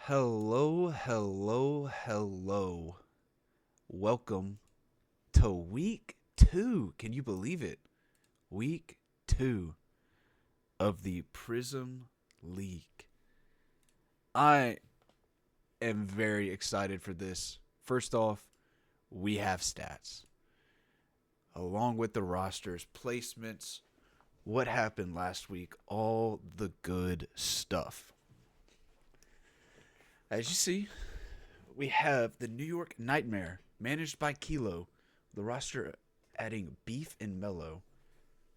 Hello, hello, hello. Welcome to week two. Can you believe it? Week two of the Prism League. I am very excited for this. First off, we have stats along with the rosters, placements, what happened last week, all the good stuff. As you see, we have the New York Nightmare, managed by Kilo, the roster adding Beef and Mellow,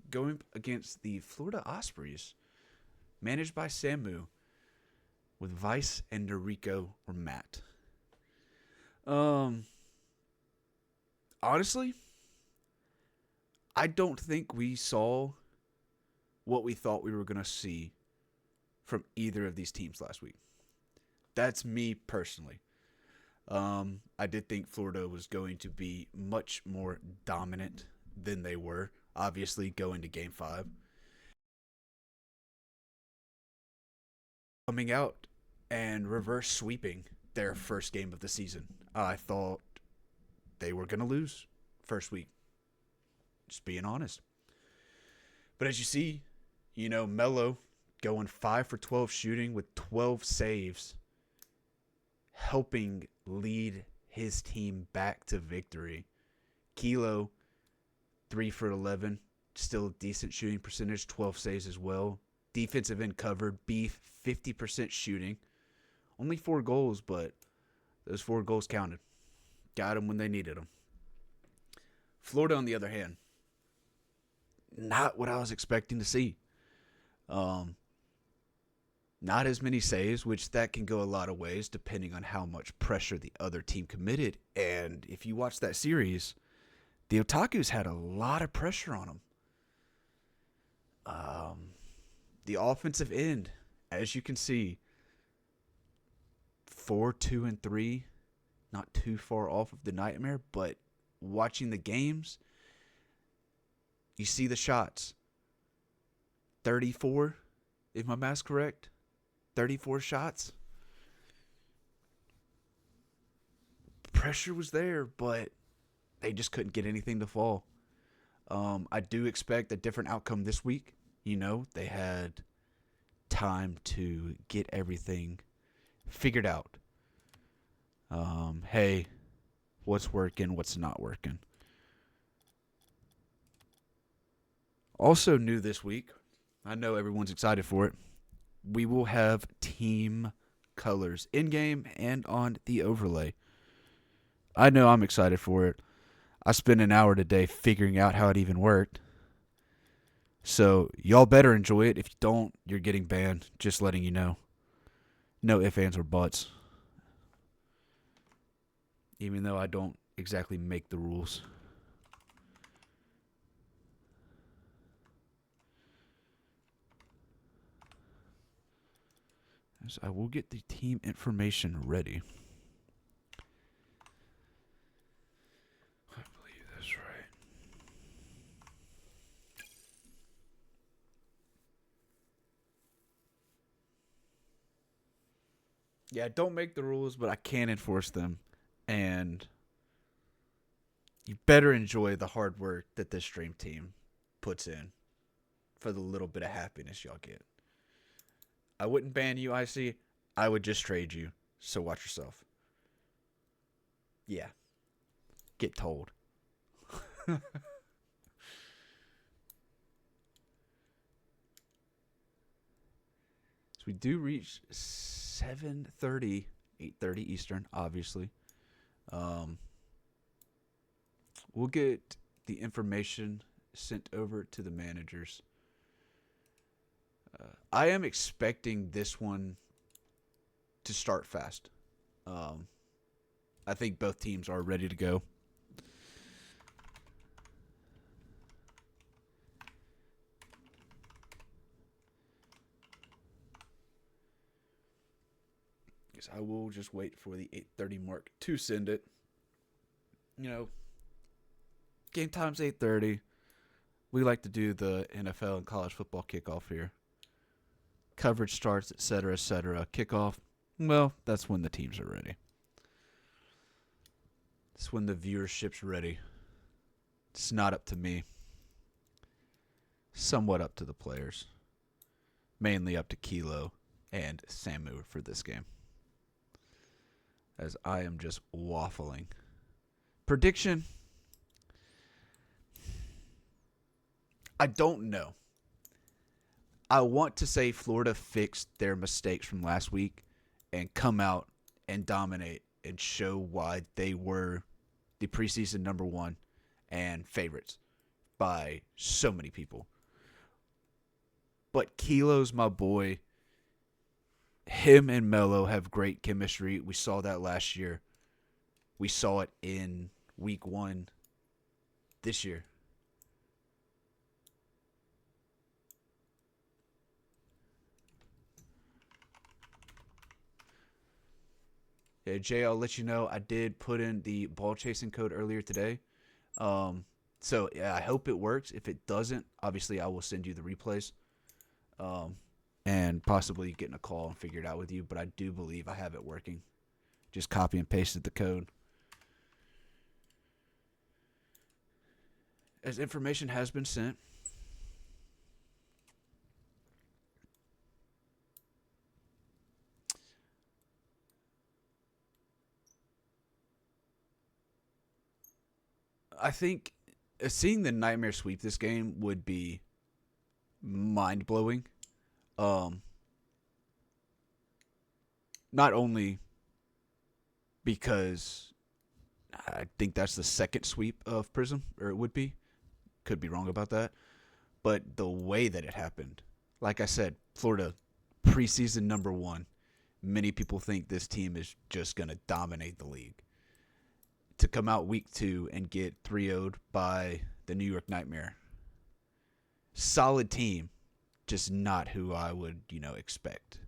going against the Florida Ospreys, managed by Samu, with Vice and Noriko or Matt. Um, Honestly, I don't think we saw what we thought we were going to see from either of these teams last week. That's me personally. I did think Florida was going to be much more dominant than they were, obviously, going to game five. Coming out and reverse sweeping their first game of the season. I thought they were going to lose first week, just being honest. But as you see, Melo going 5 for 12 shooting with 12 saves, helping lead his team back to victory. Kilo 3 for 11, still decent shooting percentage, 12 saves as well. Defensive end covered, Beef 50% shooting. Only 4 goals, but those 4 goals counted. Got them when they needed them. Florida, on the other hand, not what I was expecting to see. Not as many saves, which that can go a lot of ways depending on how much pressure the other team committed. And if you watch that series, the Otakus had a lot of pressure on them. The offensive end, as you can see, 4, 2, and 3, not too far off of the Nightmare, but watching the games, you see the shots. 34, if my math's correct. 34 shots. Pressure was there, but they just couldn't get anything to fall. I do expect a different outcome this week. They had time to get everything figured out. Hey, what's working, what's not working. Also new this week, I know everyone's excited for it, we will have team colors in-game and on the overlay. I know I'm excited for it. I spent an hour today figuring out how it even worked. So y'all better enjoy it. If you don't, you're getting banned. Just letting you know. No ifs, ands, or buts. Even though I don't exactly make the rules. As I will get the team information ready. I believe that's right. Yeah, I don't make the rules, but I can enforce them. And you better enjoy the hard work that this stream team puts in for the little bit of happiness y'all get. I wouldn't ban you, IC. I would just trade you. So watch yourself. Yeah. Get told. So we do reach 7:30, 8:30 Eastern, obviously. We'll get the information sent over to the managers. I am expecting this one to start fast. I think both teams are ready to go. Guess I will just wait for the 8:30 mark to send it. Game time's 8:30. We like to do the NFL and college football kickoff here. Coverage starts, etc., etc. Kickoff Well, that's when the teams are ready. It's when the viewership's ready. It's not up to me. Somewhat up to the players. Mainly up to Kilo and Samu for this game. As I am just waffling. Prediction? I don't know. I want to say Florida fixed their mistakes from last week and come out and dominate and show why they were the preseason number one and favorites by so many people. But Kilo's my boy. Him and Melo have great chemistry. We saw that last year. We saw it in week one this year. Yeah, Jay, I'll let you know. I did put in the ball chasing code earlier today. So yeah, I hope it works. If it doesn't, obviously I will send you the replays. And possibly getting a call and figure it out with you. But I do believe I have it working. Just copy and pasted the code. As information has been sent. I think seeing the Nightmare sweep this game would be mind blowing. Not only because I think that's the second sweep of Prism, or it would be. Could be wrong about that. But the way that it happened, like I said, Florida preseason number one. Many people think this team is just going to dominate the league. To come out week 2 and get 3-0'd by the New York Nightmare. Solid team, just not who I would, expect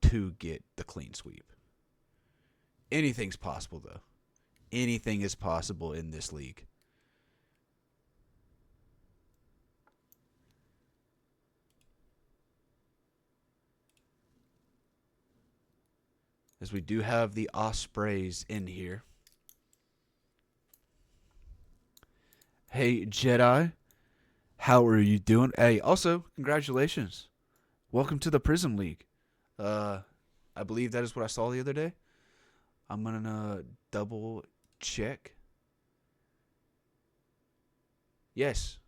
to get the clean sweep. Anything's possible, though. Anything is possible in this league. As we do have the Ospreys in here. Hey, Jedi. How are you doing? Hey, also, congratulations. Welcome to the Prism League. I believe that is what I saw the other day. I'm going to double check. Yes.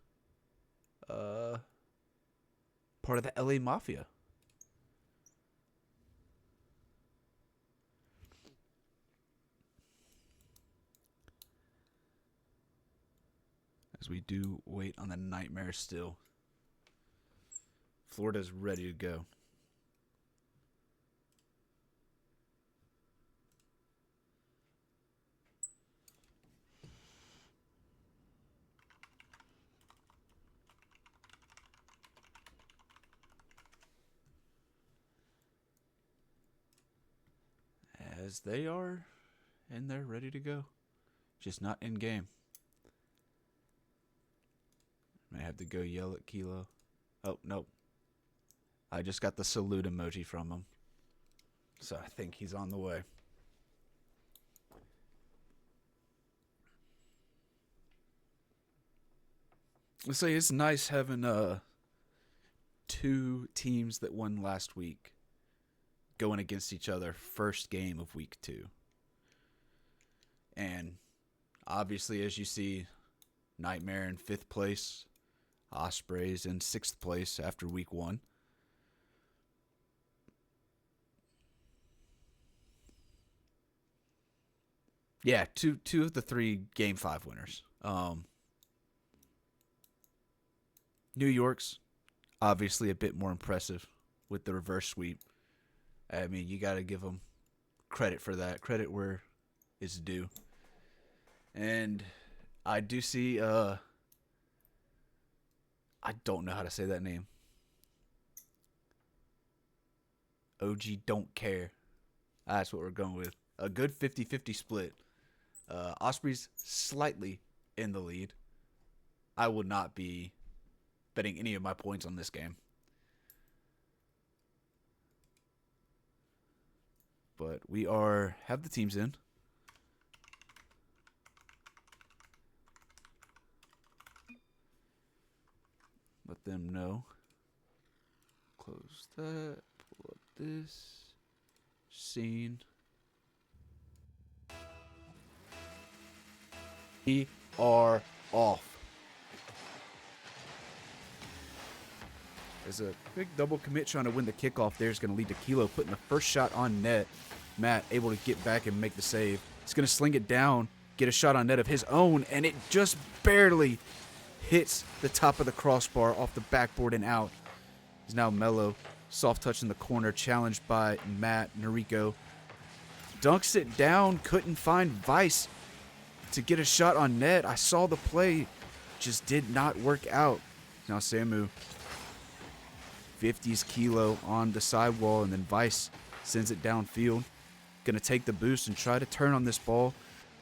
Part of the LA Mafia. As we do wait on the Nightmare still. Florida's ready to go. As they are, and they're ready to go. Just not in game. May have to go yell at Kilo. Oh, nope. I just got the salute emoji from him. So I think he's on the way. Let's say it's nice having two teams that won last week going against each other first game of week 2. And obviously, as you see, Nightmare in 5th place, Ospreys in 6th place after week 1. Yeah, two of the 3 game 5 winners. New York's obviously a bit more impressive with the reverse sweep. I mean, you got to give them credit for that. Credit where it's due. And I do see, I don't know how to say that name. OG don't care. That's what we're going with. A good 50-50 split. Ospreys slightly in the lead. I would not be betting any of my points on this game. But we have the teams in. Let them know. Close that. Pull up this. Scene. We are off. There's a big double commit trying to win the kickoff there is going to lead to Kilo putting the first shot on net. Matt able to get back and make the save. He's going to sling it down, get a shot on net of his own, and it just barely hits the top of the crossbar off the backboard and out. He's now Mello. Soft touch in the corner, challenged by Matt. Noriko dunks it down, couldn't find Vice to get a shot on net. I saw the play, just did not work out. Now Samu 50s Kilo on the sidewall, and then Vice sends it downfield. Gonna take the boost and try to turn on this ball.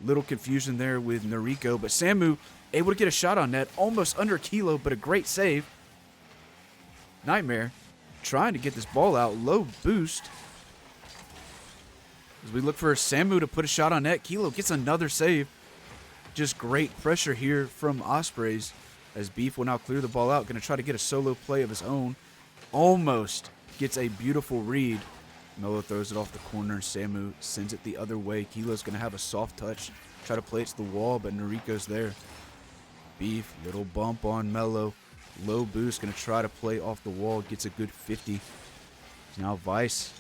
Little confusion there with Noriko, but Samu able to get a shot on net, almost under Kilo, but a great save. Nightmare trying to get this ball out, low boost. As we look for Samu to put a shot on net, Kilo gets another save. Just great pressure here from Ospreys as Beef will now clear the ball out. Going to try to get a solo play of his own. Almost gets a beautiful read. Mello throws it off the corner. Samu sends it the other way. Kilo's going to have a soft touch. Try to play it to the wall, but Noriko's there. Beef, little bump on Mello. Low boost, going to try to play off the wall. Gets a good 50. Now Vice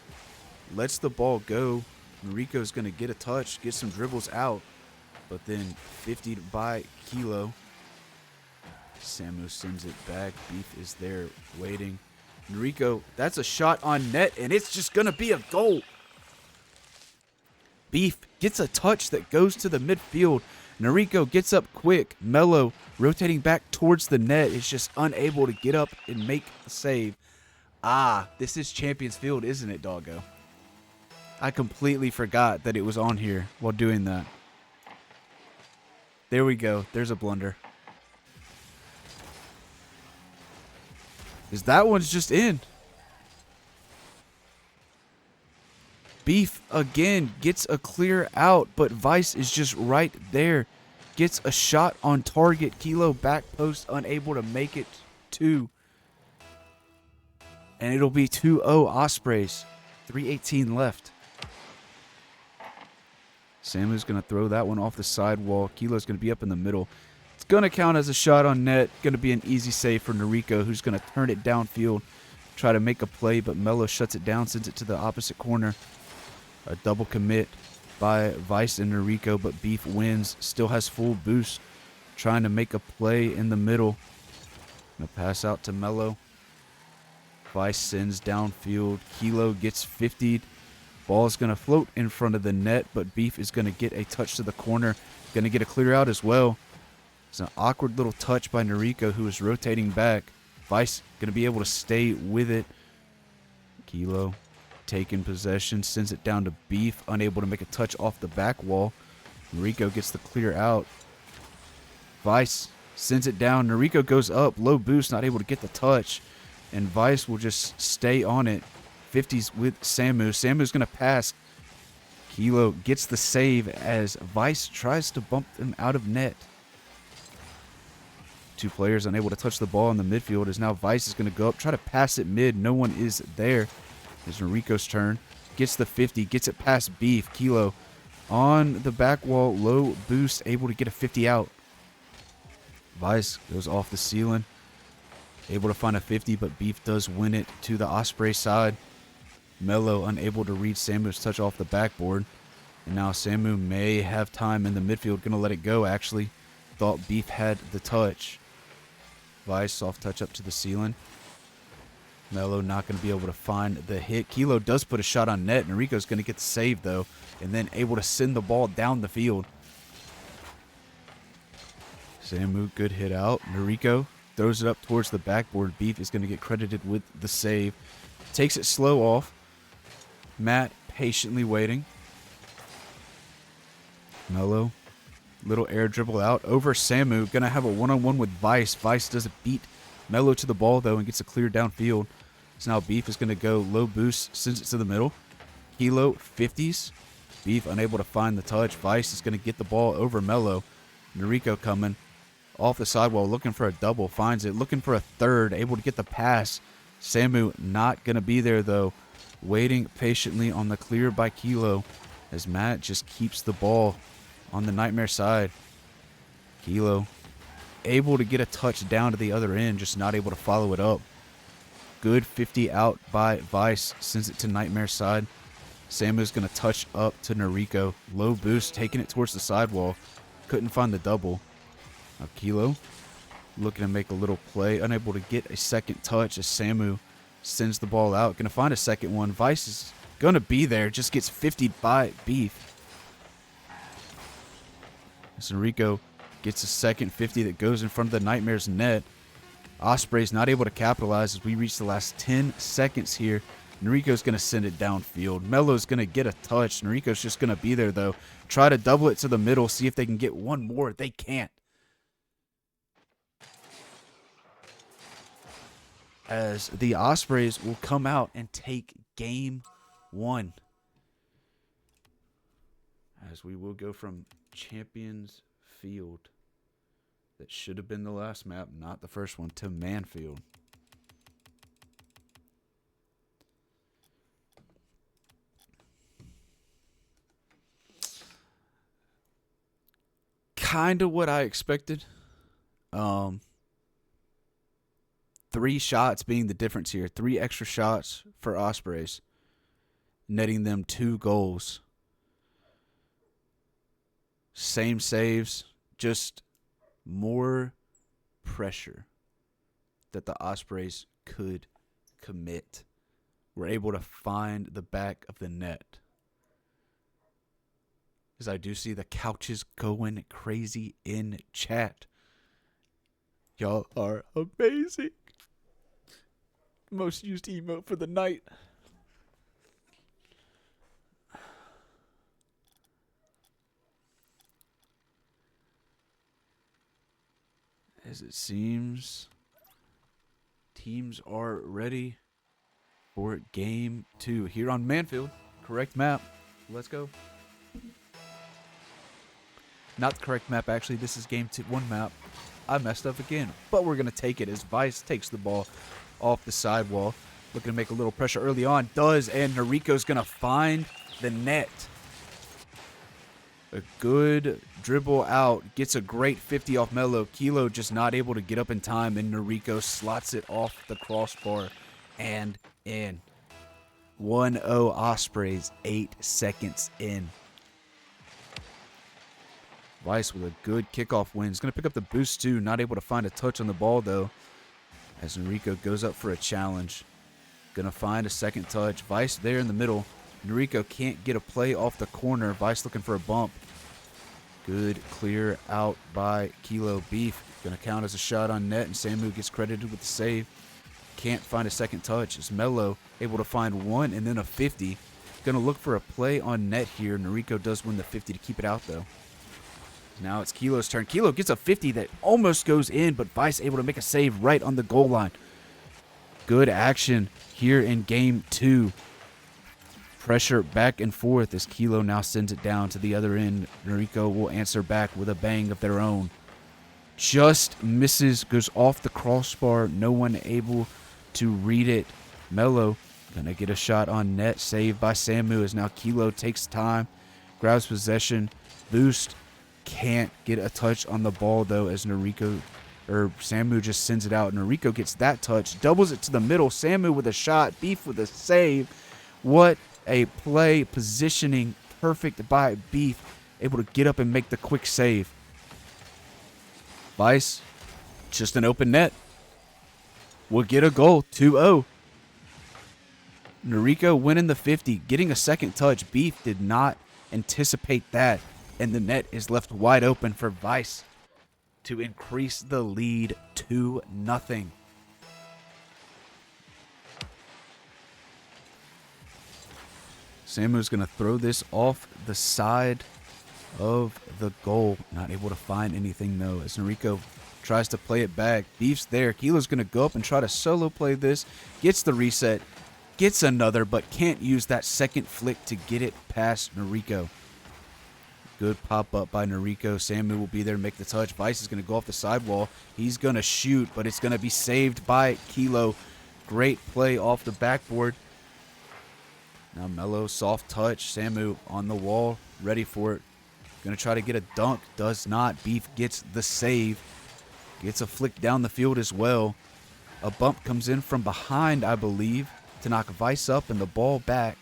lets the ball go. Noriko's going to get a touch, get some dribbles out. But then 50 by Kilo. Samu sends it back. Beef is there waiting. Noriko, that's a shot on net, and it's just going to be a goal. Beef gets a touch that goes to the midfield. Noriko gets up quick. Mello rotating back towards the net is just unable to get up and make the save. Ah, this is Champions Field, isn't it, doggo? I completely forgot that it was on here while doing that. There we go. There's a blunder. Because that one's just in. Beef again gets a clear out, but Vice is just right there. Gets a shot on target. Kilo back post, unable to make it 2. And it'll be 2-0 Ospreys. 3:18 left. Samu's going to throw that one off the sidewall. Kilo's going to be up in the middle. It's going to count as a shot on net. Going to be an easy save for Noriko, who's going to turn it downfield. Try to make a play, but Mello shuts it down, sends it to the opposite corner. A double commit by Vice and Noriko, but Beef wins. Still has full boost. Trying to make a play in the middle. Going to pass out to Mello. Vice sends downfield. Kilo gets 50'd. Ball is going to float in front of the net, but Beef is going to get a touch to the corner. Going to get a clear out as well. It's an awkward little touch by Noriko, who is rotating back. Vice going to be able to stay with it. Kilo taking possession, sends it down to Beef, unable to make a touch off the back wall. Noriko gets the clear out. Vice sends it down. Noriko goes up, low boost, not able to get the touch. And Vice will just stay on it. 50s with Samu. Samu's going to pass. Kilo gets the save as Vice tries to bump them out of net. Two players unable to touch the ball in the midfield as now Vice is going to go up, try to pass it mid. No one is there. It's Noriko's turn. Gets the 50, gets it past Beef. Kilo on the back wall, low boost, able to get a 50 out. Vice goes off the ceiling. Able to find a 50, but Beef does win it to the Osprey side. Mello unable to read Samu's touch off the backboard. And now Samu may have time in the midfield. Going to let it go, actually. Thought Beef had the touch. Vice, soft touch up to the ceiling. Mello not going to be able to find the hit. Kilo does put a shot on net. Noriko's going to get the save, though. And then able to send the ball down the field. Samu, good hit out. Noriko throws it up towards the backboard. Beef is going to get credited with the save. Takes it slow off. Matt patiently waiting. Mello, little air dribble out over Samu. Going to have a one-on-one with Vice. Vice doesn't beat Mello to the ball, though, and gets a clear downfield. So now Beef is going to go low boost, sends it to the middle. Kilo 50s. Beef unable to find the touch. Vice is going to get the ball over Mello. Noriko coming off the sidewall, looking for a double. Finds it. Looking for a third. Able to get the pass. Samu not going to be there, though. Waiting patiently on the clear by Kilo as Matt just keeps the ball on the Nightmare side. Kilo able to get a touch down to the other end, just not able to follow it up. Good 50 out by Vice. Sends it to Nightmare side. Samu's going to touch up to Noriko. Low boost, taking it towards the sidewall. Couldn't find the double. Now Kilo looking to make a little play. Unable to get a second touch as Samu sends the ball out. Going to find a second one. Vice is going to be there. Just gets 50'd by Beef. As Noriko gets a second 50 that goes in front of the Nightmare's net. Ospreys not able to capitalize as we reach the last 10 seconds here. Noriko's going to send it downfield. Mello's going to get a touch. Noriko's just going to be there, though. Try to double it to the middle. See if they can get one more. They can't. As the Ospreys will come out and take game one. As we will go from Champions Field, that should have been the last map, not the first one, to Manfield. Kind of what I expected. 3 shots being the difference here. 3 extra shots for Ospreys, netting them 2 goals. Same saves, just more pressure that the Ospreys could commit. We're able to find the back of the net. As I do see the couches going crazy in chat. Y'all are amazing. Most used emote for the night. As it seems, teams are ready for game 2 here on Manfield. Correct map. Let's go. Not the correct map, actually. This is game 1 map. I messed up again, but we're going to take it as Vice takes the ball off the sidewall. Looking to make a little pressure early on. Does, and Noriko's going to find the net. A good dribble out. Gets a great 50 off Mello. Kilo just not able to get up in time, and Noriko slots it off the crossbar and in. 1-0 Ospreys, 8 seconds in. Vice with a good kickoff win. He's going to pick up the boost too. Not able to find a touch on the ball though. As Noriko goes up for a challenge. Going to find a second touch. Vice there in the middle. Noriko can't get a play off the corner. Vice looking for a bump. Good clear out by Kilo. Beef. Going to count as a shot on net, and Samu gets credited with the save. Can't find a second touch. It's Mello able to find one and then a 50. Going to look for a play on net here. Noriko does win the 50 to keep it out though. Now it's Kilo's turn. Kilo gets a 50 that almost goes in, but Vice able to make a save right on the goal line. Good action here in game 2. Pressure back and forth as Kilo now sends it down to the other end. Noriko will answer back with a bang of their own. Just misses, goes off the crossbar. No one able to read it. Mello gonna get a shot on net. Saved by Samu as now Kilo takes time. Grabs possession. Boost. Can't get a touch on the ball though as Samu just sends it out. Noriko gets that touch. Doubles it to the middle. Samu with a shot. Beef with a save. What a play. Positioning perfect by Beef. Able to get up and make the quick save. Vice, just an open net. Will get a goal. 2-0. Noriko winning the 50. Getting a second touch. Beef did not anticipate that. And the net is left wide open for Vice to increase the lead 2-0. Samu's going to throw this off the side of the goal. Not able to find anything, though, as Noriko tries to play it back. Beef's there. Kilo's going to go up and try to solo play this. Gets the reset. Gets another, but can't use that second flick to get it past Noriko. Good pop-up by Noriko. Samu will be there to make the touch. Vice is going to go off the sidewall. He's going to shoot, but it's going to be saved by Kilo. Great play off the backboard. Now Melo, soft touch. Samu on the wall, ready for it. Going to try to get a dunk. Does not. Beef gets the save. Gets a flick down the field as well. A bump comes in from behind, I believe, to knock Vice up and the ball back.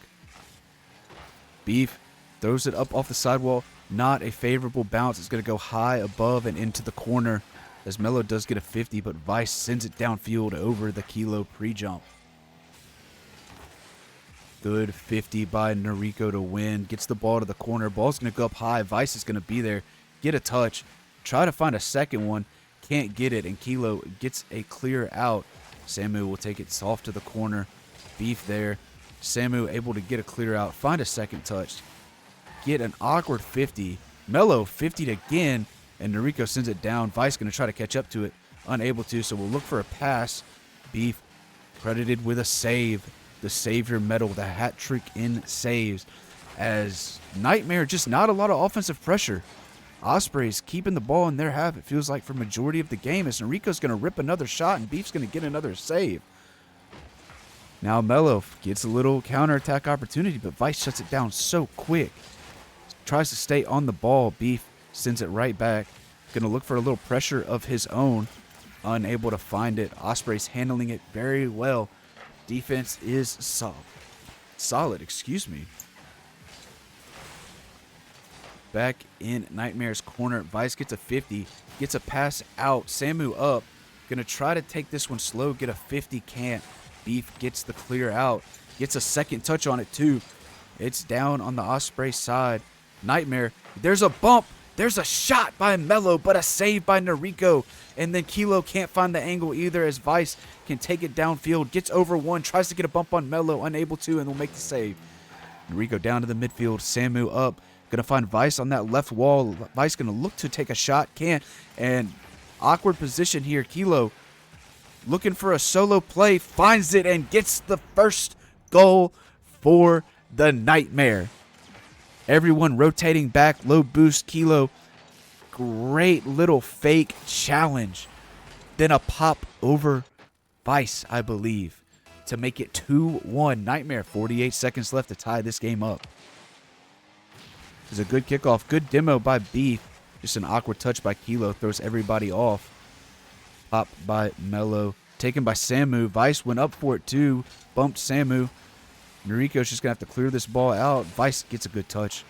Beef throws it up off the sidewall. Not a favorable bounce. It's going to go high above and into the corner as Melo does get a 50, but Vice sends it downfield over the Kilo pre-jump. Good 50 by Noriko to win. Gets the ball to the corner. Ball's going to go up high. Vice is going to be there. Get a touch. Try to find a second one. Can't get it, and Kilo gets a clear out. Samu will take it soft to the corner. Beef there. Samu able to get a clear out. Find a second touch. Get an awkward 50. Melo 50'd again, and Noriko sends it down. Vice going to try to catch up to it. Unable to, so we'll look for a pass. Beef credited with a save. The Savior medal, the hat trick in saves. As Nightmare, just not a lot of offensive pressure. Ospreys keeping the ball in their half, it feels like, for majority of the game, as Noriko's going to rip another shot and Beef's going to get another save. Now Melo gets a little counterattack opportunity, but Vice shuts it down so quick. Tries to stay on the ball. Beef sends it right back. Going to look for a little pressure of his own. Unable to find it. Ospreys handling it very well. Defense is solid. Excuse me. Back in Nightmare's corner. Vice gets a 50. Gets a pass out. Samu up. Going to try to take this one slow. Get a 50. Can't. Beef gets the clear out. Gets a second touch on it too. It's down on the Osprey side. Nightmare. There's a bump. There's a shot by Melo, but a save by Noriko. And then Kilo can't find the angle either, as Vice can take it downfield. Gets over one. Tries to get a bump on Melo. Unable to, and will make the save. Noriko down to the midfield. Samu up. Going to find Vice on that left wall. Vice going to look to take a shot. Can't. And awkward position here. Kilo looking for a solo play. Finds it and gets the first goal for the Nightmare. Everyone rotating back. Low boost. Kilo. Great little fake challenge. Then a pop over Vice, I believe, to make it 2-1. Nightmare. 48 seconds left to tie this game up. It's a good kickoff. Good demo by Beef. Just an awkward touch by Kilo. Throws everybody off. Pop by Melo. Taken by Samu. Vice went up for it too. Bumped Samu. Noriko's just going to have to clear this ball out. Vice gets a good touch.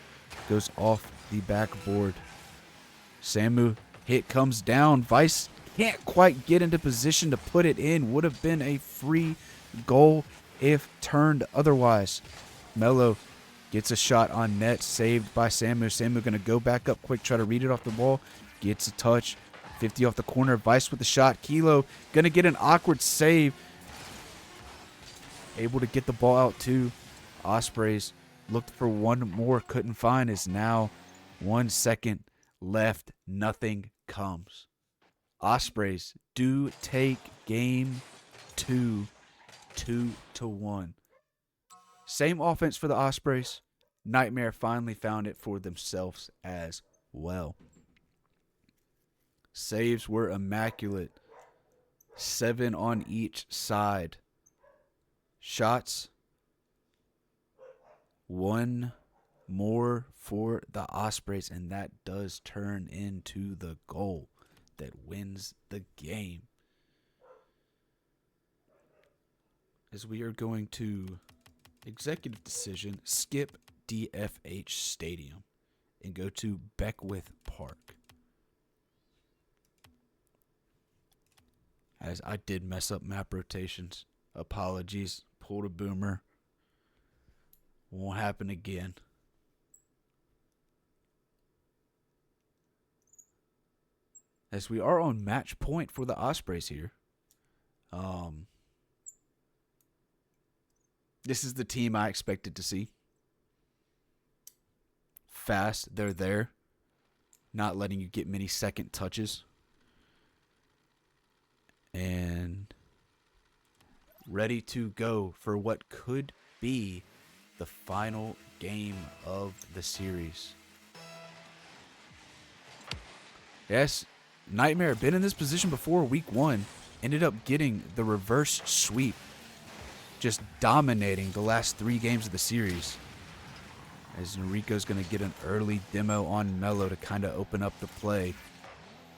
Goes off the backboard. Samu hit comes down. Vice can't quite get into position to put it in. Would have been a free goal if turned otherwise. Melo gets a shot on net. Saved by Samu. Samu going to go back up quick. Try to read it off the wall. Gets a touch. 50 off the corner. Vice with the shot. Kilo going to get an awkward save. Able to get the ball out too. Ospreys looked for one more. Couldn't find. Is now 1 second left. Nothing comes. Ospreys do take game 2, 2-1. Same offense for the Ospreys. Nightmare finally found it for themselves as well. Saves were immaculate. 7 on each side. Shots. 1 more for the Ospreys, and that does turn into the goal that wins the game. As we are going to executive decision, skip DFH Stadium and go to Beckwith Park. As I did mess up map rotations. Apologies. Pulled a boomer. Won't happen again. As we are on match point for the Ospreys here. This is the team I expected to see. Fast, they're there. Not letting you get many second touches. And ready to go for what could be the final game of the series. Yes, Nightmare been in this position before week 1. Ended up getting the reverse sweep. Just dominating the last 3 games of the series. As Noriko's going to get an early demo on Melo to kind of open up the play.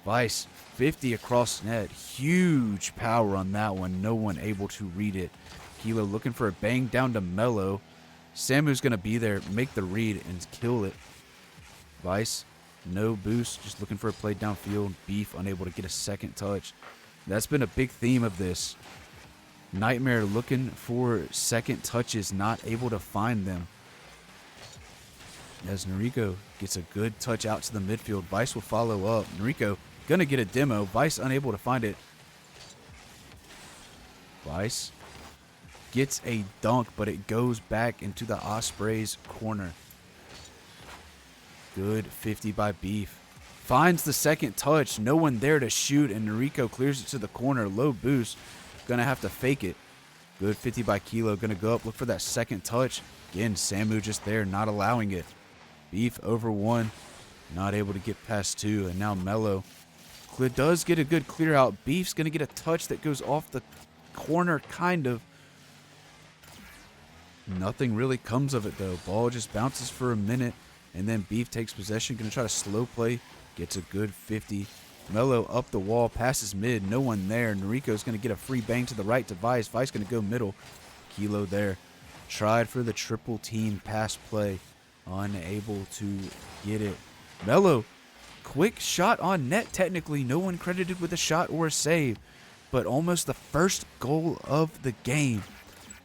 Vice, 50 across net. Huge power on that one. No one able to read it. Kilo looking for a bang down to Melo. Samu's going to be there, make the read, and kill it. Vice, no boost, just looking for a play downfield. Beef unable to get a second touch. That's been a big theme of this. Nightmare looking for second touches, not able to find them. As Noriko gets a good touch out to the midfield, Vice will follow up. Noriko gonna get a demo. Vice unable to find it. Vice gets a dunk, but it goes back into the Ospreys corner. Good 50 by Beef. Finds the second touch. No one there to shoot, and Noriko clears it to the corner. Low boost. Gonna have to fake it. Good 50 by Kilo. Gonna go up, look for that second touch. Again, Samu just there, not allowing it. Beef over 1. Not able to get past 2. And now Melo does get a good clear out. Beef's gonna get a touch that goes off the corner, kind of. Nothing really comes of it, though. Ball just bounces for a minute, and then Beef takes possession. Gonna try to slow play. Gets a good 50. Melo up the wall, passes mid, no one there. Noriko's going to get a free bang to the right to Vice. Vice going to go middle. Kilo there. Tried for the triple team pass play. Unable to get it. Melo, quick shot on net technically. No one credited with a shot or a save. But almost the first goal of the game.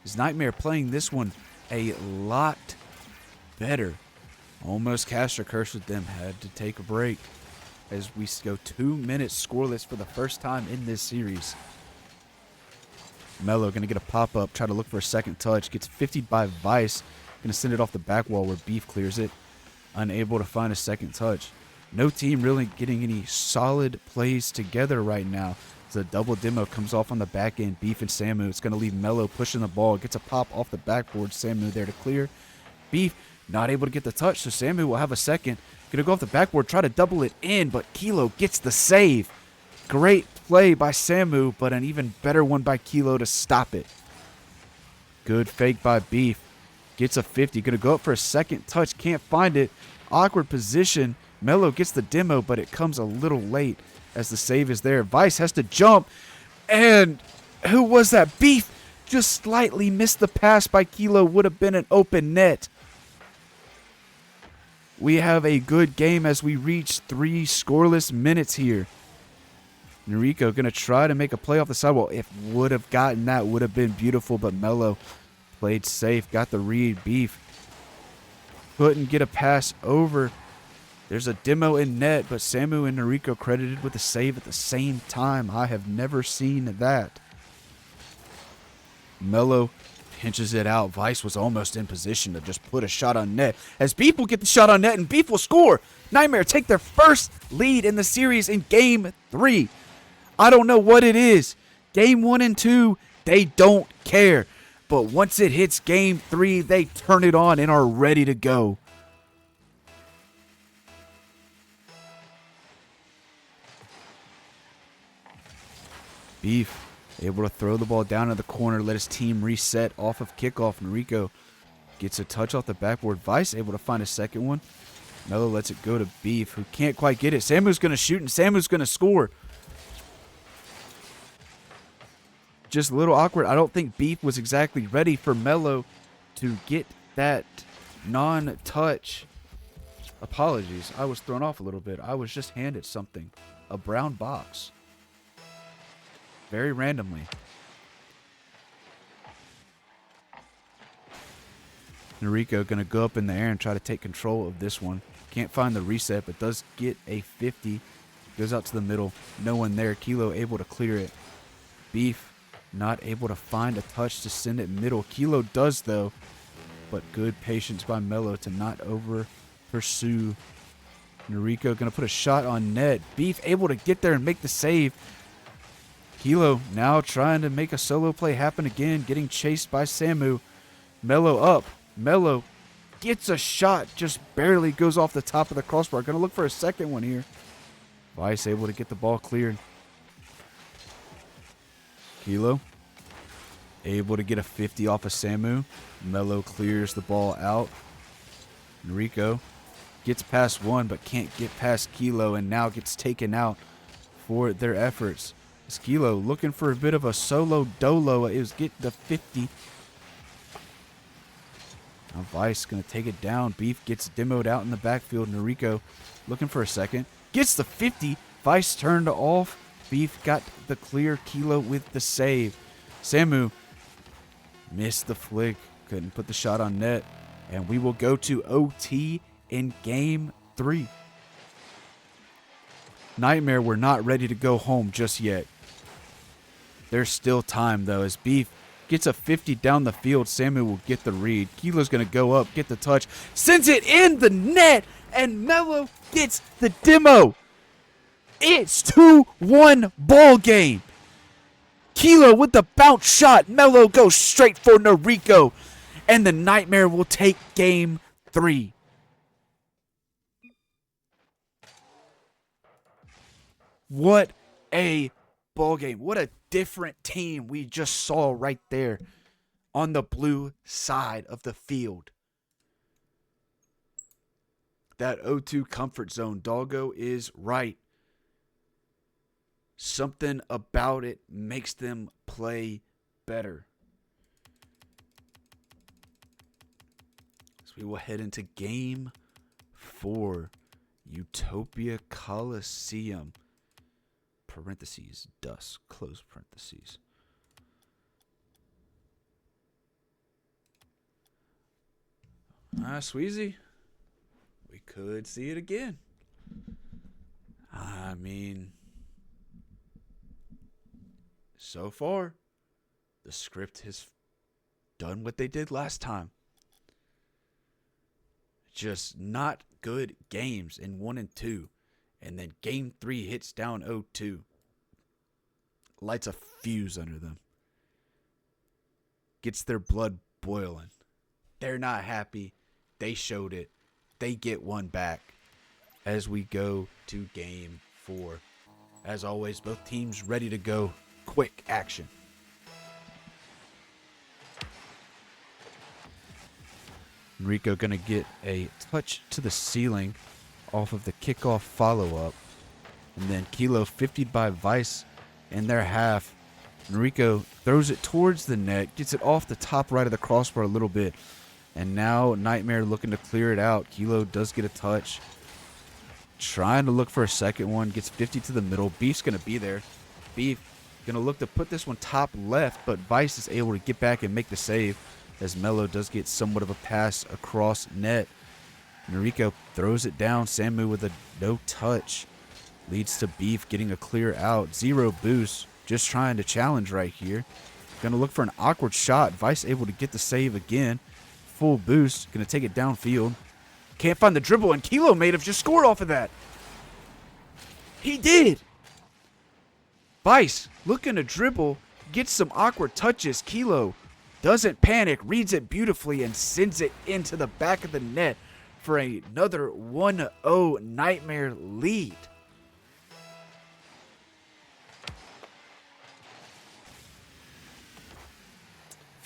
Is Nightmare playing this one a lot better. Almost cast a curse with them. Had to take a break. As we go 2 minutes scoreless for the first time in this series. Melo going to get a pop-up, try to look for a second touch. Gets 50 by Vice. Going to send it off the back wall where Beef clears it. Unable to find a second touch. No team really getting any solid plays together right now. The double demo comes off on the back end. Beef and Samu. It's going to leave Melo pushing the ball. Gets a pop off the backboard. Samu there to clear. Beef not able to get the touch, so Samu will have a second. Gonna go off the backboard, try to double it in, but Kilo gets the save. Great play by Samu, but an even better one by Kilo to stop it. Good fake by Beef. Gets a 50. Gonna go up for a second touch, can't find it. Awkward position. Melo gets the demo, but it comes a little late as the save is there. Vice has to jump, and who was that? Beef just slightly missed the pass by Kilo. Would have been an open net. We have a good game as we reach 3 scoreless minutes here. Noriko going to try to make a play off the sidewall. If would have gotten that, would have been beautiful, but Melo played safe, got the read. Beef couldn't get a pass over. There's a demo in net, but Samu and Noriko credited with a save at the same time. I have never seen that. Melo pinches it out. Vice was almost in position to just put a shot on net. As Beef will get the shot on net and Beef will score. Nightmare take their first lead in the series in Game 3. I don't know what it is. Game 1 and 2, they don't care. But once it hits Game 3, they turn it on and are ready to go. Beef able to throw the ball down in the corner, let his team reset off of kickoff. Noriko gets a touch off the backboard. Vice able to find a second one. Melo lets it go to Beef, who can't quite get it. Samu's going to shoot, and Samu's going to score. Just a little awkward. I don't think Beef was exactly ready for Melo to get that non-touch. Apologies. I was thrown off a little bit. I was just handed something. A brown box. Very randomly. Noriko going to go up in the air and try to take control of this one. Can't find the reset, but does get a 50. Goes out to the middle. No one there. Kilo able to clear it. Beef not able to find a touch to send it middle. Kilo does, though. But good patience by Melo to not over pursue. Noriko going to put a shot on net. Beef able to get there and make the save. Kilo now trying to make a solo play happen again, getting chased by Samu. Melo up. Melo gets a shot, just barely goes off the top of the crossbar. Going to look for a second one here. Vice able to get the ball cleared. Kilo able to get a 50 off of Samu. Melo clears the ball out. Enrico gets past one, but can't get past Kilo, and now gets taken out for their efforts. It's Kilo looking for a bit of a solo dolo. It was get the 50. Now Vice going to take it down. Beef gets demoed out in the backfield. Enrico looking for a second. Gets the 50. Vice turned off. Beef got the clear. Kilo with the save. Samu missed the flick. Couldn't put the shot on net. And we will go to OT in Game 3. Nightmare, we're not ready to go home just yet. There's still time, though, as Beef gets a 50 down the field. Samu will get the read. Kilo's going to go up, get the touch, sends it in the net, and Melo gets the demo. It's 2-1 ball game. Kilo with the bounce shot. Melo goes straight for Noriko, and the Nightmare will take Game 3. What a ball game. What a different team we just saw right there on the blue side of the field. That O2 comfort zone, Doggo is right. Something about it makes them play better. So we will head into Game 4. Utopia Coliseum. Parentheses, dust, close parentheses. Sweezy, we could see it again. I mean, so far, the script has done what they did last time. Just not good games in 1 and 2. And then Game 3 hits down 0-2. Lights a fuse under them. Gets their blood boiling. They're not happy. They showed it. They get one back as we go to Game 4. As always, both teams ready to go. Quick action. Enrico going to get a touch to the ceiling off of the kickoff follow-up. And then Kilo 50'd by Vice in their half. Enrico throws it towards the net, gets it off the top right of the crossbar a little bit. And now Nightmare looking to clear it out. Kilo does get a touch. Trying to look for a second one. Gets 50 to the middle. Beef's going to be there. Beef going to look to put this one top left, but Vice is able to get back and make the save as Melo does get somewhat of a pass across net. Noriko throws it down. Samu with a no touch. Leads to Beef getting a clear out. 0 boost. Just trying to challenge right here. Going to look for an awkward shot. Vice able to get the save again. Full boost. Going to take it downfield. Can't find the dribble, and Kilo may have just scored off of that. He did. Vice looking to dribble. Gets some awkward touches. Kilo doesn't panic. Reads it beautifully and sends it into the back of the net for another 1-0 Nightmare lead.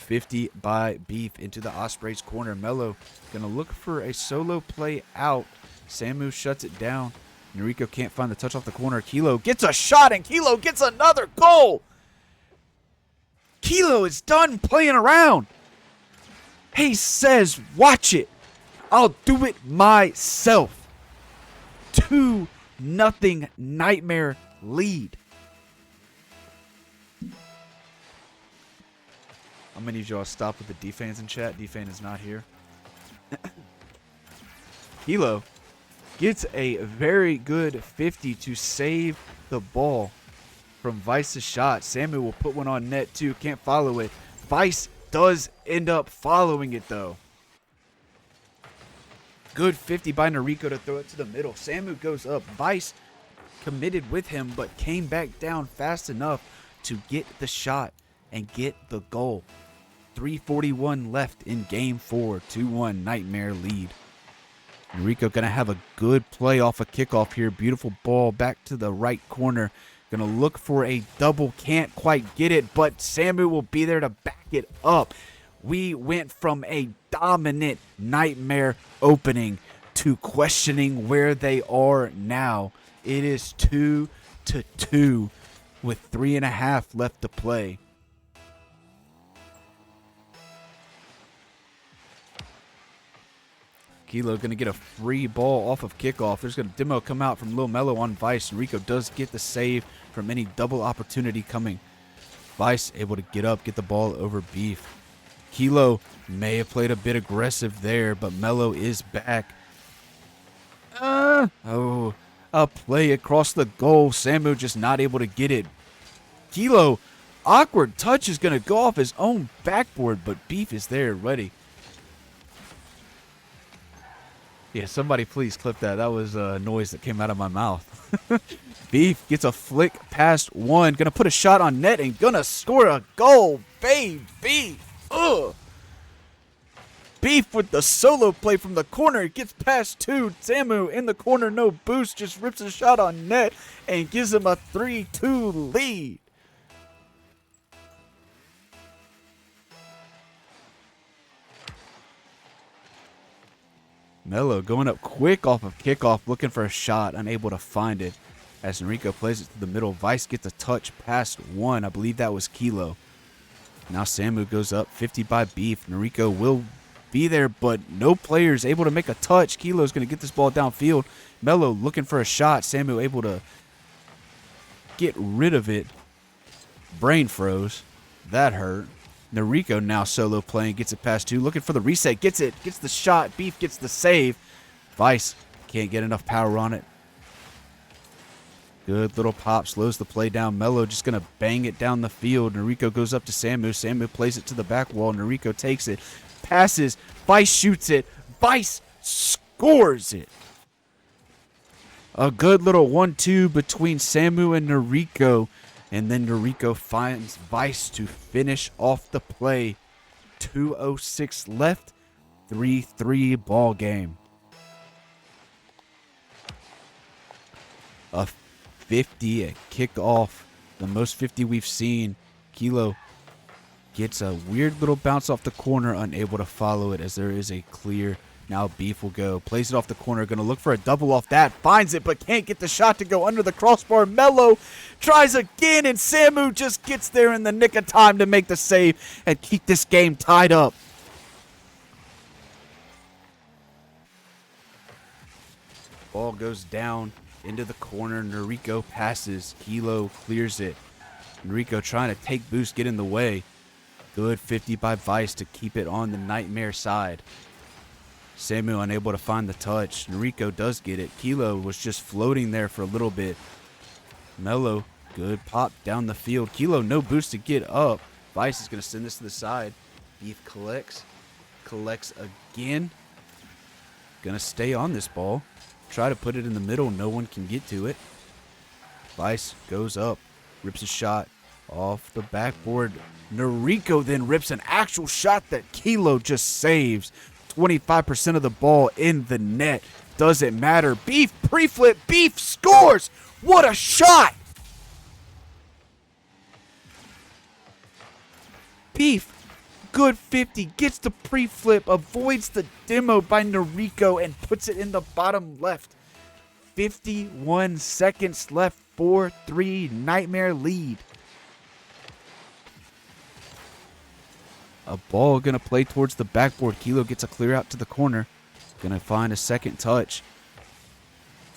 $50 by Beef into the Ospreys corner. Melo gonna look for a solo play out. Samu shuts it down. Noriko can't find the touch off the corner. Kilo gets a shot, and Kilo gets another goal. Kilo is done playing around. He says, watch it. I'll do it myself. 2-0 Nightmare lead. How many of y'all stop with the D-fans in chat? D-fan is not here. Kilo gets a very good 50 to save the ball from Vice's shot. Samu will put one on net too. Can't follow it. Vice does end up following it though. Good 50 by Noriko to throw it to the middle. Samu goes up. Vice committed with him, but came back down fast enough to get the shot and get the goal. 3:41 left in game 4, 2-1 Nightmare lead. Enrico going to have a good play off a kickoff here. Beautiful ball back to the right corner. Going to look for a double. Can't quite get it, but Samu will be there to back it up. We went from a dominant Nightmare opening to questioning where they are now. It is 2-2 with 3.5 left to play. Kilo going to get a free ball off of kickoff. There's going to demo come out from Lil Mello on Vice. Enrico does get the save from any double opportunity coming. Vice able to get up, get the ball over Beef. Kilo may have played a bit aggressive there, but Mello is back. A play across the goal. Samu just not able to get it. Kilo, awkward touch is going to go off his own backboard, but Beef is there ready. Yeah, somebody please clip that. That was a noise that came out of my mouth. Beef gets a flick past one. Gonna put a shot on net and gonna score a goal. Baby. Ugh. Beef with the solo play from the corner. Gets past two. Samu in the corner. No boost. Just rips a shot on net and gives him a 3-2 lead. Mello going up quick off of kickoff, looking for a shot, unable to find it. As Enrico plays it to the middle, Vice gets a touch past one. I believe that was Kilo. Now Samu goes up 50 by Beef. Enrico will be there, but no players able to make a touch. Kilo's going to get this ball downfield. Mello looking for a shot. Samu able to get rid of it. Brain froze. That hurt. Enrico now solo playing, gets it past two, looking for the reset, gets it, gets the shot, Beef gets the save. Vice can't get enough power on it. Good little pop, slows the play down. Mello just going to bang it down the field. Enrico goes up to Samu. Samu plays it to the back wall. Enrico takes it, passes, Vice shoots it, Vice scores it. A good little 1-2 between Samu and Enrico. And then Enrico finds Vice to finish off the play. 2:06 left. 3-3 ball game. A 50 at kickoff. The most 50 we've seen. Kilo gets a weird little bounce off the corner. Unable to follow it as there is a clear. Now Beef will go. Plays it off the corner. Going to look for a double off that. Finds it, but can't get the shot to go under the crossbar. Mello tries again, and Samu just gets there in the nick of time to make the save and keep this game tied up. Ball goes down into the corner. Enrico passes. Kilo clears it. Enrico trying to take boost, get in the way. Good 50 by Vice to keep it on the Nightmare side. Samu unable to find the touch. Enrico does get it. Kilo was just floating there for a little bit. Mello, good pop down the field. Kilo, no boost to get up. Vice is going to send this to the side. Beef collects. Collects again. Going to stay on this ball. Try to put it in the middle. No one can get to it. Vice goes up. Rips a shot off the backboard. Enrico then rips an actual shot that Kilo just saves. 25% of the ball in the net. Doesn't matter. Beef pre-flip. Beef scores. What a shot. Beef, good 50. Gets the pre-flip. Avoids the demo by Enrico and puts it in the bottom left. 51 seconds left. 4-3 Nightmare lead. A ball going to play towards the backboard. Kilo gets a clear out to the corner. Going to find a second touch.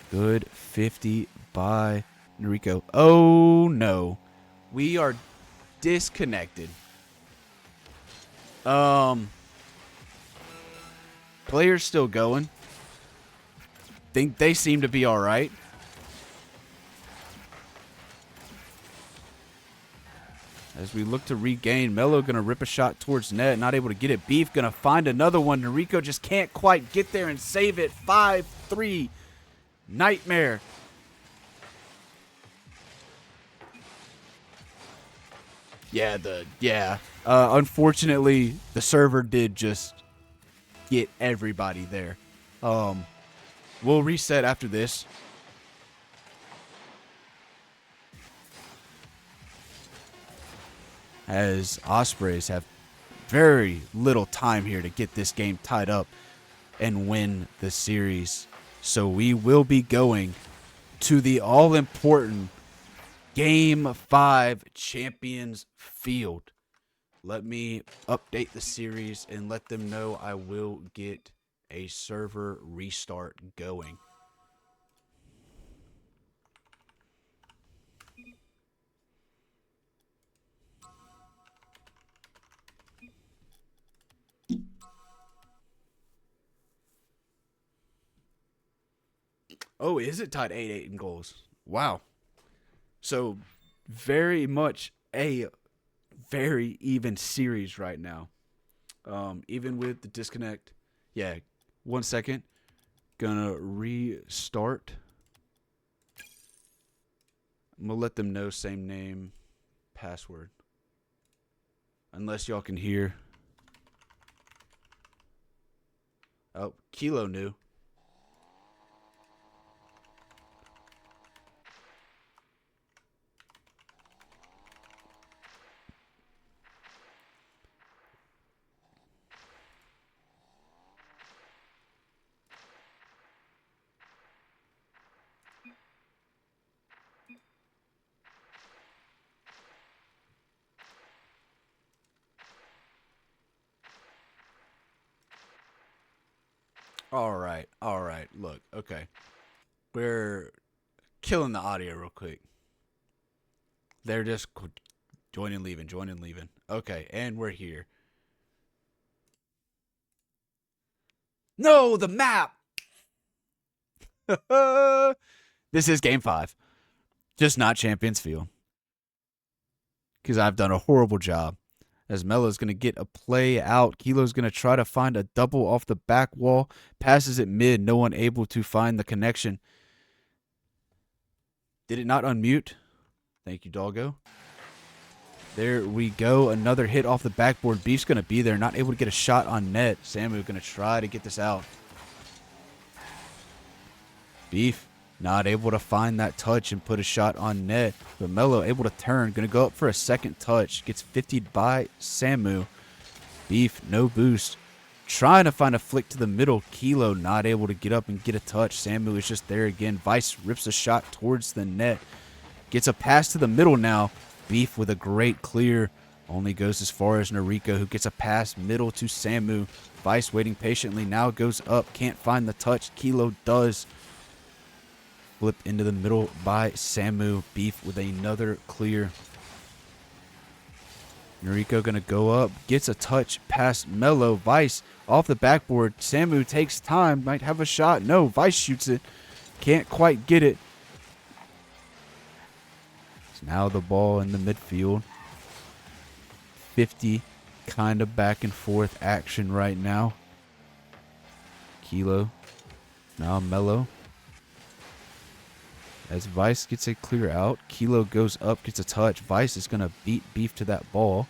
Good 50 by Enrico. Oh, no. We are disconnected. Players still going. Think they seem to be all right. As we look to regain, Mello going to rip a shot towards net. Not able to get it. Beef going to find another one. Enrico just can't quite get there and save it. 5-3. Nightmare. Unfortunately, the server did just get everybody there. We'll reset after this. As Ospreys have very little time here to get this game tied up and win the series. So we will be going to the all-important Game 5 Champions Field. Let me update the series and let them know I will get a server restart going. Oh, is it tied 8-8 in goals? Wow. So, very much a very even series right now. Even with the disconnect. Yeah, 1 second. Gonna restart. I'm gonna let them know same name, password. Unless y'all can hear. Oh, Kilo knew. All right. Look, okay. We're killing the audio real quick. They're just joining, leaving. Okay, and we're here. No, the map! This is Game 5. Just not Champions Field. Because I've done a horrible job. As Melo's going to get a play out. Kilo's going to try to find a double off the back wall. Passes it mid. No one able to find the connection. Did it not unmute? Thank you, doggo. There we go. Another hit off the backboard. Beef's going to be there. Not able to get a shot on net. Samu going to try to get this out. Beef not able to find that touch and put a shot on net. But Melo able to turn. Going to go up for a second touch. Gets 50'd by Samu. Beef, no boost. Trying to find a flick to the middle. Kilo not able to get up and get a touch. Samu is just there again. Vice rips a shot towards the net. Gets a pass to the middle now. Beef with a great clear. Only goes as far as Noriko, who gets a pass middle to Samu. Vice waiting patiently. Now goes up. Can't find the touch. Kilo does. Flip into the middle by Samu. Beef with another clear. Noriko going to go up. Gets a touch past Melo. Vice off the backboard. Samu takes time. Might have a shot. No, Vice shoots it. Can't quite get it. It's now the ball in the midfield. 50 kind of back and forth action right now. Kilo. Now Melo. As Vice gets a clear out, Kilo goes up, gets a touch. Vice is going to beat Beef to that ball.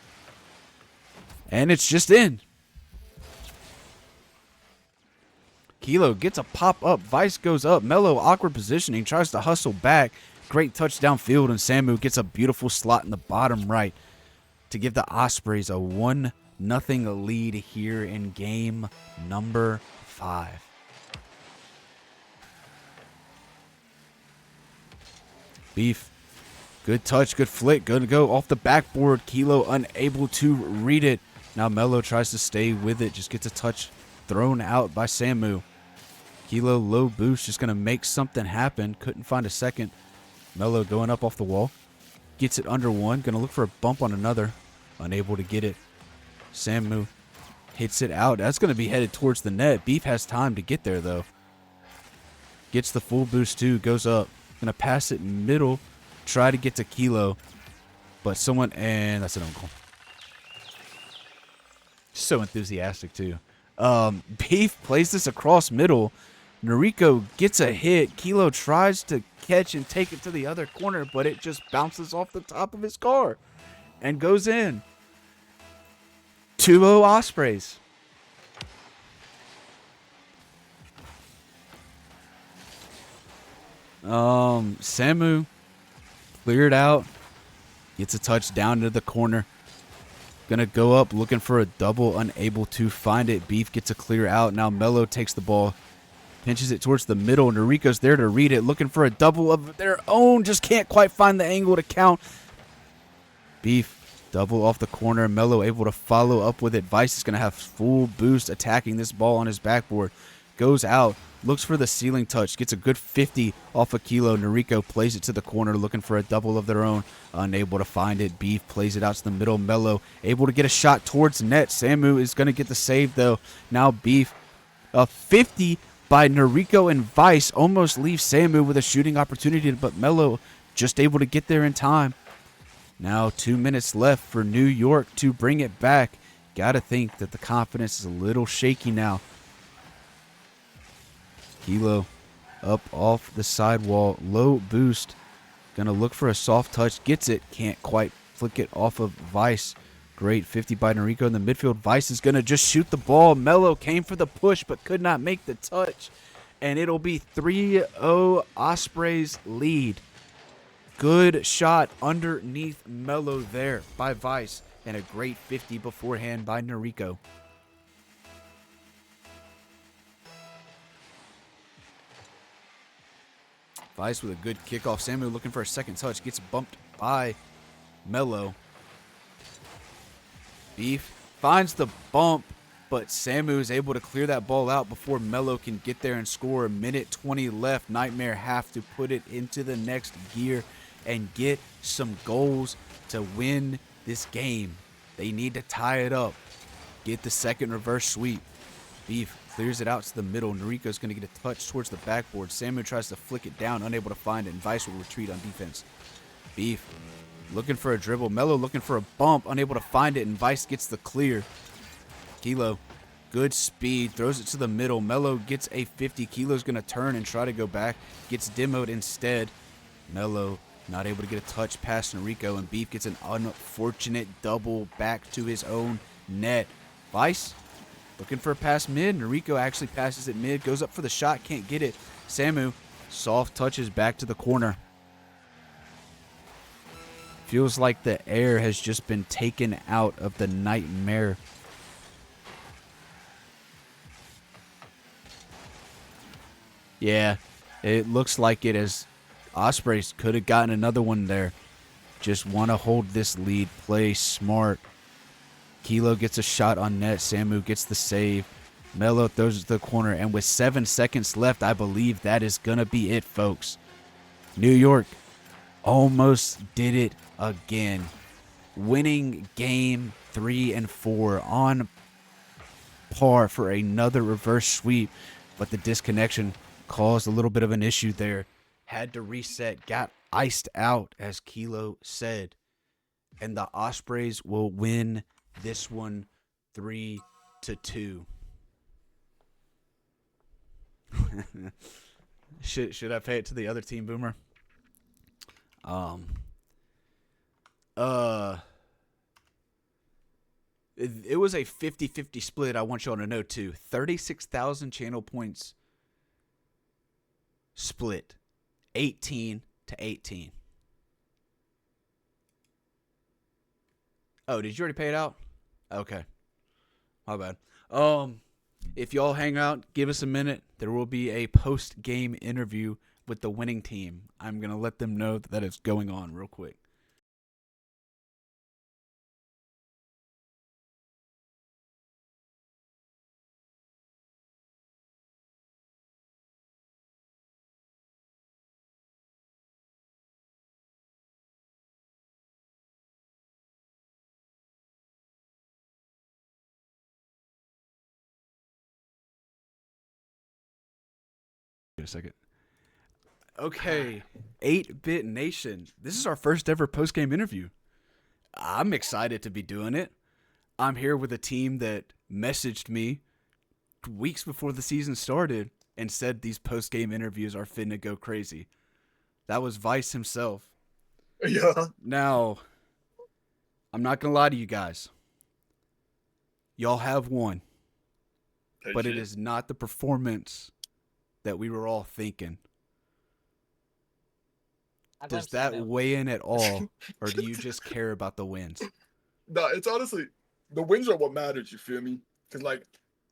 And it's just in. Kilo gets a pop up. Vice goes up. Melo, awkward positioning, tries to hustle back. Great touch downfield, and Samu gets a beautiful slot in the bottom right to give the Ospreys a 1-0 lead here in game number 5. Beef, good touch, good flick, going to go off the backboard. Kilo unable to read it. Now Melo tries to stay with it, just gets a touch thrown out by Samu. Kilo low boost, just going to make something happen. Couldn't find a second. Melo going up off the wall. Gets it under one, going to look for a bump on another. Unable to get it. Samu hits it out. That's going to be headed towards the net. Beef has time to get there, though. Gets the full boost, too. Goes up. Going to pass it middle. Try to get to Kilo. But someone... And that's an own goal. So enthusiastic, too. Beef plays this across middle. Noriko gets a hit. Kilo tries to catch and take it to the other corner, but it just bounces off the top of his car. and goes in. 2-0 Ospreys. Samu cleared out. Gets a touch down to the corner. Gonna go up looking for a double, unable to find it. Beef gets a clear out. Now Mello takes the ball, pinches it towards the middle. Noriko's there to read it, looking for a double of their own. Just can't quite find the angle to count. Beef double off the corner. Mello able to follow up with it. Vice is gonna have full boost attacking this ball on his backboard. Goes out, looks for the ceiling touch, gets a good 50 off a Kilo. Noriko plays it to the corner, looking for a double of their own. Unable to find it. Beef plays it out to the middle. Mello able to get a shot towards net. Samu is going to get the save, though. Now Beef, a 50 by Noriko and Vice almost leaves Samu with a shooting opportunity, but Mello just able to get there in time. Now 2 minutes left for New York to bring it back. Got to think that the confidence is a little shaky now. Kilo up off the sidewall, low boost, gonna look for a soft touch, gets it, can't quite flick it off of Vice. Great 50 by Noriko in the midfield. Vice is gonna just shoot the ball. Mello came for the push but could not make the touch, and it'll be 3-0 Ospreys lead. Good shot underneath Mello there by Vice, and a great 50 beforehand by Noriko. Vice with a good kickoff. Samu looking for a second touch. Gets bumped by Mello. Beef finds the bump, but Samu is able to clear that ball out before Mello can get there and score. A minute 20 left. Nightmare have to put it into the next gear and get some goals to win this game. They need to tie it up. Get the second reverse sweep. Beef clears it out to the middle. Noriko's going to get a touch towards the backboard. Samu tries to flick it down, unable to find it, and Vice will retreat on defense. Beef looking for a dribble. Mello looking for a bump, unable to find it, and Vice gets the clear. Kilo, good speed, throws it to the middle. Mello gets a 50. Kilo's going to turn and try to go back. Gets demoed instead. Mello not able to get a touch past Noriko, and Beef gets an unfortunate double back to his own net. Vice looking for a pass mid. Noriko actually passes it mid. Goes up for the shot. Can't get it. Samu soft touches back to the corner. Feels like the air has just been taken out of the Nightmare. Yeah, it looks like it as Ospreys could have gotten another one there. Just want to hold this lead. Play smart. Kilo gets a shot on net. Samu gets the save. Mello throws it to the corner. And with 7 seconds left, I believe that is going to be it, folks. New York almost did it again. Winning game 3 and 4 on par for another reverse sweep. But the disconnection caused a little bit of an issue there. Had to reset. Got iced out, as Kilo said. And the Ospreys will win this one 3-2. Should I pay it to the other team, Boomer? It was a 50-50 split. I want y'all to know too. 36,000 channel points split. 18-18. Oh, did you already pay it out? Okay. My bad. If y'all hang out, give us a minute. There will be a post-game interview with the winning team. I'm going to let them know that it's going on real quick. Wait a second. Okay, 8-Bit Nation. This is our first ever post-game interview. I'm excited to be doing it. I'm here with a team that messaged me weeks before the season started and said these post-game interviews are finna go crazy. That was Vice himself. Yeah. Now, I'm not gonna lie to you guys. Y'all have won, Type but it shit. is not the performance that we were all thinking. I blame Does that Samu. weigh in at all, or do you just care about the wins? Nah, it's honestly the wins are what matters. You feel me? Because like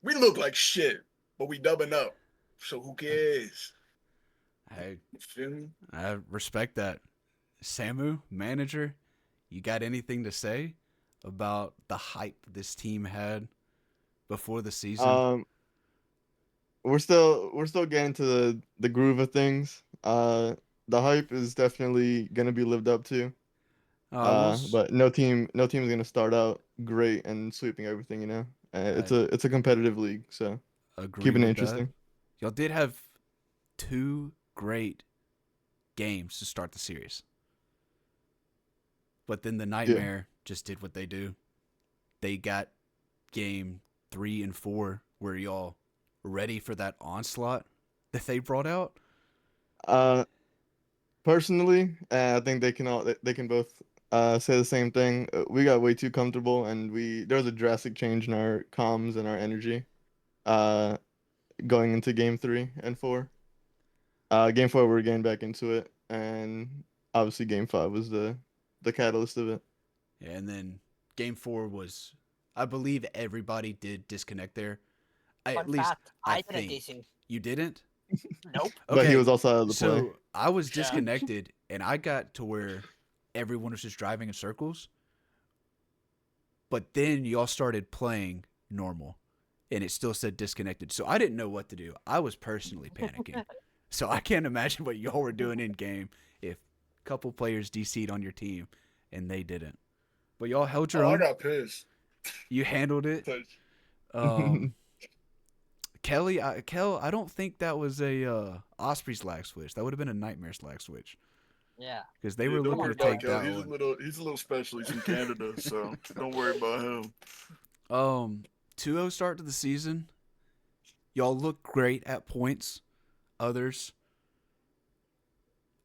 we look like shit, but we dubbing up. So who cares? I You feel me? I respect that. Samu, manager, you got anything to say about the hype this team had before the season? Um, we're still getting to the groove of things. The hype is definitely gonna be lived up to. I will. But no team is gonna start out great and sweeping everything. It's I a competitive league, so agree keeping it with that. interesting. Y'all did have two great games to start the series, but then the Yeah. Nightmare just did what they do. They got game 3 and 4 where y'all ready for that onslaught that they brought out. Uh, Personally, I think they can both say the same thing. We got way too comfortable, and we there was a drastic change in our comms and our energy. Uh, Going into game 3 and 4. Game 4 we were getting back into it, and obviously game 5 was the catalyst of it. And then game 4 was, I believe everybody did disconnect there. At Fun least fact, I I didn't think DC. you didn't. Nope. But he Okay, was also out of the play. so I was Yeah. disconnected, and I got to where everyone was just driving in circles. But then y'all started playing normal, and it still said disconnected. So I didn't know what to do. I was personally panicking. So I can't imagine what y'all were doing in game if a couple players DC'd on your team and they didn't. But y'all held your Oh, I own. got pissed. You handled it. Touch. Um, Kel, I don't think that was a Ospreys lag switch. That would have been a Nightmares lag switch Yeah. because they Yeah, were don't looking worry to about take Kel. that one. He's a little special. He's from Canada, so don't worry about him. 2-0 start to the season. Y'all look great at points. Others,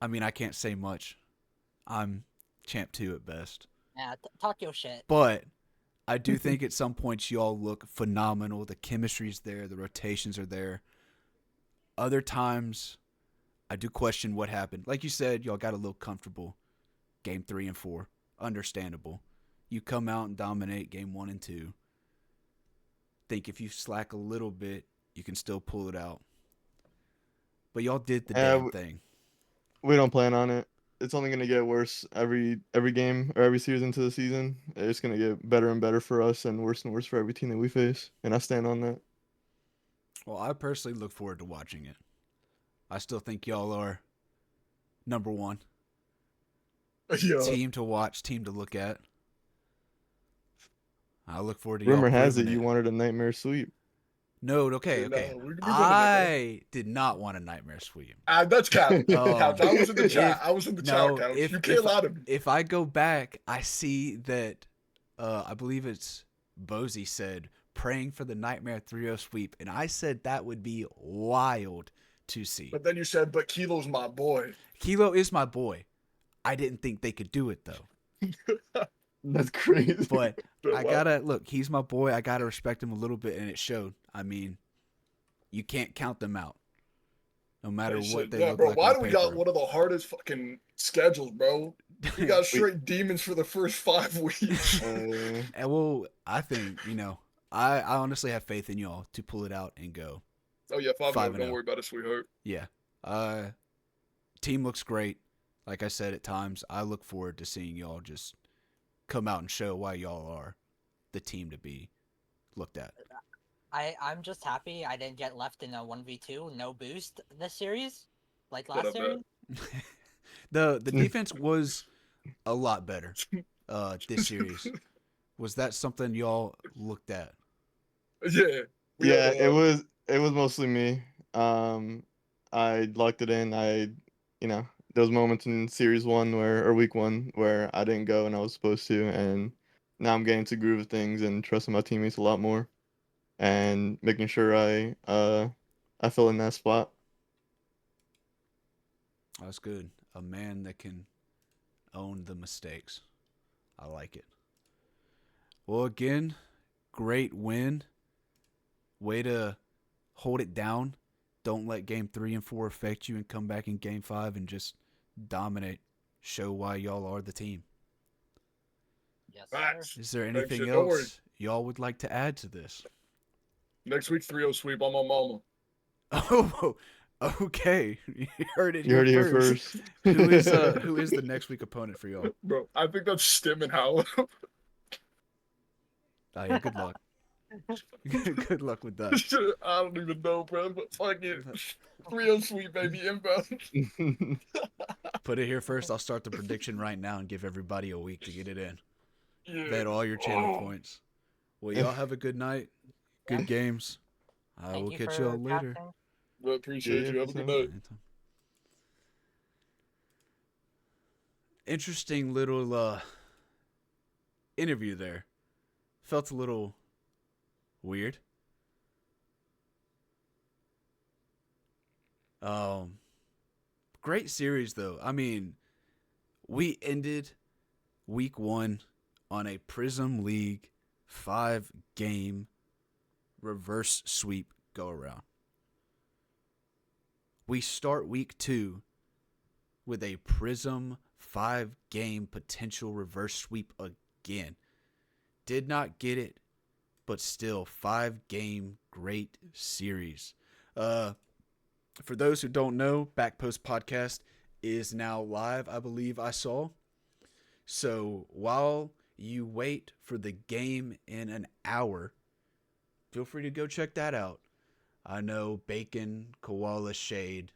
I mean, I can't say much. I'm champ 2 at best. Yeah. Talk your shit. But I do think at some points y'all look phenomenal. The chemistry's there. The rotations are there. Other times, I do question what happened. Like you said, y'all got a little comfortable. Game 3 and 4. Understandable. You come out and dominate game 1 and 2. Think if you slack a little bit, you can still pull it out. But y'all did the damn thing. We don't plan on it. It's only gonna get worse every game or every series into the season. It's gonna get better and better for us and worse for every team that we face. And I stand on that. Well, I personally look forward to watching it. I still think y'all are number one Yeah. team to watch, team to look at. I look forward to y'all Rumor has proving it you it. wanted a nightmare sweep. No, okay. We running that though. I did not want a nightmare sweep. That's cap. Couch. I was in the chat. If- I was in the no, chat, Couch. if- You can't if- lie to me. If I go back, I see that I believe it's Bozy said praying for the nightmare 3-0 sweep, and I said that would be wild to see. But then you said, but Kilo's my boy. Kilo is my boy. I didn't think they could do it though. That's crazy. But But I wow. gotta look. He's my boy. I gotta respect him a little bit, and it showed. I mean, you can't count them out, no matter Hey, what shit. they Yeah, look bro. like Why on do we paper. got one of the hardest fucking schedules, bro? We got straight demons for the first 5 weeks. Uh, And well, I think I honestly have faith in y'all to pull it out and go. Oh yeah, 5-0. 5-0. Don't worry about it, sweetheart. Yeah. Team looks great. Like I said, at times I look forward to seeing y'all just come out and show why y'all are the team to be looked at. I'm just happy I didn't get left in a 1v2, no boost this series, like What last I series. The defense was a lot better this series. Was that something y'all looked at? Yeah. yeah, it was mostly me. I locked it in. There was moments in series 1 or week 1 where I didn't go and I was supposed to, and now I'm getting to groove of things and trusting my teammates a lot more and making sure I fill in that spot. That's good. A man that can own the mistakes. I like it. Well, again, great win. Way to hold it down. Don't let game 3 and 4 affect you and come back in game 5 and just dominate. Show why y'all are the team. Yes, sir. Facts. Is there Same anything shit. Don't worry. else y'all would like to add to this? Next week 3-0 sweep on my mama. Oh, okay. You heard it You heard it here here first. first. Who is the next week opponent for y'all? Bro, I think that's Stim and Howell. Oh, yeah, good luck. Good luck with that. I don't even know, bro. But fuck it. 3-0 sweep, baby. Inbound. Put it here first. I'll start the prediction right now and give everybody a week to get it in. Yeah. Bet all your channel Oh. points. Well, y'all have a good night. Good games. I Thank will you catch for y'all later. casting. Well, appreciate Yeah, you. Have a good so- night. Interesting little interview there. Felt a little weird. Great series though. I mean, we ended week 1 on a Prism League 5-game reverse sweep go around. We start week 2 with a Prism 5-game potential reverse sweep again. Did not get it, but still 5-game great series. For those who don't know, Backpost Podcast is now live, I believe I saw. So while you wait for the game in an hour, feel free to go check that out. I know Bacon, Koala, Shade.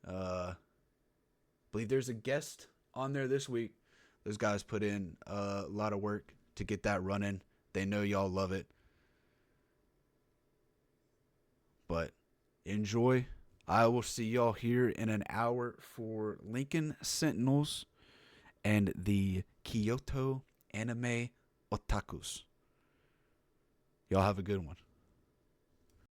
Believe there's a guest on there this week. Those guys put in a lot of work to get that running. They know y'all love it. But enjoy. I will see y'all here in an hour for Lincoln Sentinels and the Kyoto Anime Otakus. Y'all have a good one.